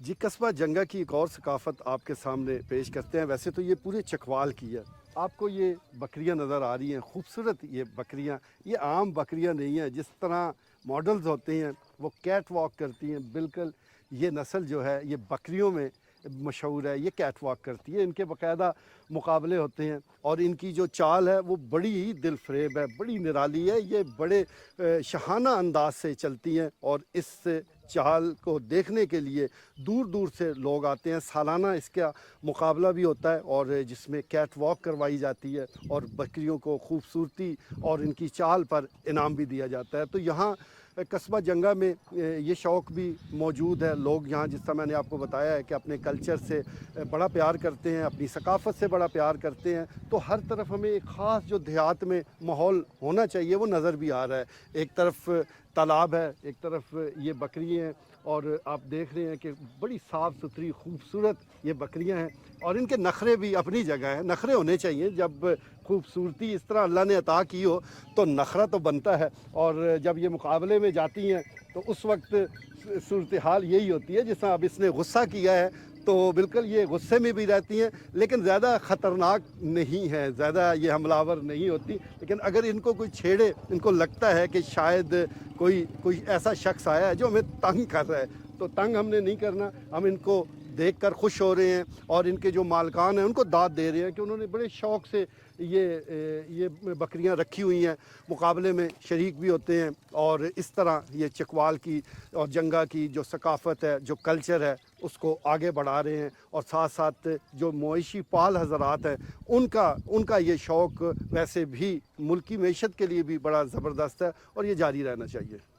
جی قصبہ جنگا کی ایک اور ثقافت آپ کے سامنے پیش کرتے ہیں۔ ویسے تو یہ پورے چکوال کی ہے۔ آپ کو یہ بکریاں نظر آ رہی ہیں، خوبصورت یہ بکریاں، یہ عام بکریاں نہیں ہیں۔ جس طرح ماڈلز ہوتے ہیں وہ کیٹ واک کرتی ہیں، بالکل یہ نسل جو ہے یہ بکریوں میں مشہور ہے، یہ کیٹ واک کرتی ہے۔ ان کے باقاعدہ مقابلے ہوتے ہیں اور ان کی جو چال ہے وہ بڑی ہی دل فریب ہے، بڑی نرالی ہے۔ یہ بڑے شاہانہ انداز سے چلتی ہیں اور اس چال کو دیکھنے کے لیے دور دور سے لوگ آتے ہیں۔ سالانہ اس کا مقابلہ بھی ہوتا ہے اور جس میں کیٹ واک کروائی جاتی ہے اور بکریوں کو خوبصورتی اور ان کی چال پر انعام بھی دیا جاتا ہے۔ تو یہاں قصبہ جنگا میں یہ شوق بھی موجود ہے۔ لوگ یہاں، جس طرح میں نے آپ کو بتایا ہے، کہ اپنے کلچر سے بڑا پیار کرتے ہیں، اپنی ثقافت سے بڑا پیار کرتے ہیں۔ تو ہر طرف ہمیں ایک خاص جو دیہات میں ماحول ہونا چاہیے وہ نظر بھی آ رہا ہے۔ ایک طرف تالاب ہے، ایک طرف یہ بکری ہیں اور آپ دیکھ رہے ہیں کہ بڑی صاف ستھری خوبصورت یہ بکریاں ہیں اور ان کے نخرے بھی اپنی جگہ ہیں۔ نخرے ہونے چاہیے، جب خوبصورتی اس طرح اللہ نے عطا کی ہو تو نخرہ تو بنتا ہے۔ اور جب یہ مقابلے میں جاتی ہیں تو اس وقت صورتحال یہی ہوتی ہے، جس طرح اب اس نے غصہ کیا ہے تو بالکل یہ غصے میں بھی رہتی ہیں، لیکن زیادہ خطرناک نہیں ہے، زیادہ یہ حملہ آور نہیں ہوتی۔ لیکن اگر ان کو کوئی چھیڑے، ان کو لگتا ہے کہ شاید کوئی ایسا شخص آیا ہے جو ہمیں تنگ کر رہا ہے، تو تنگ ہم نے نہیں کرنا۔ ہم ان کو دیکھ کر خوش ہو رہے ہیں اور ان کے جو مالکان ہیں ان کو داد دے رہے ہیں کہ انہوں نے بڑے شوق سے یہ بکریاں رکھی ہوئی ہیں، مقابلے میں شریک بھی ہوتے ہیں اور اس طرح یہ چکوال کی اور جنگا کی جو ثقافت ہے، جو کلچر ہے، اس کو آگے بڑھا رہے ہیں۔ اور ساتھ ساتھ جو معاشی پال حضرات ہیں ان کا یہ شوق ویسے بھی ملکی معیشت کے لیے بھی بڑا زبردست ہے اور یہ جاری رہنا چاہیے۔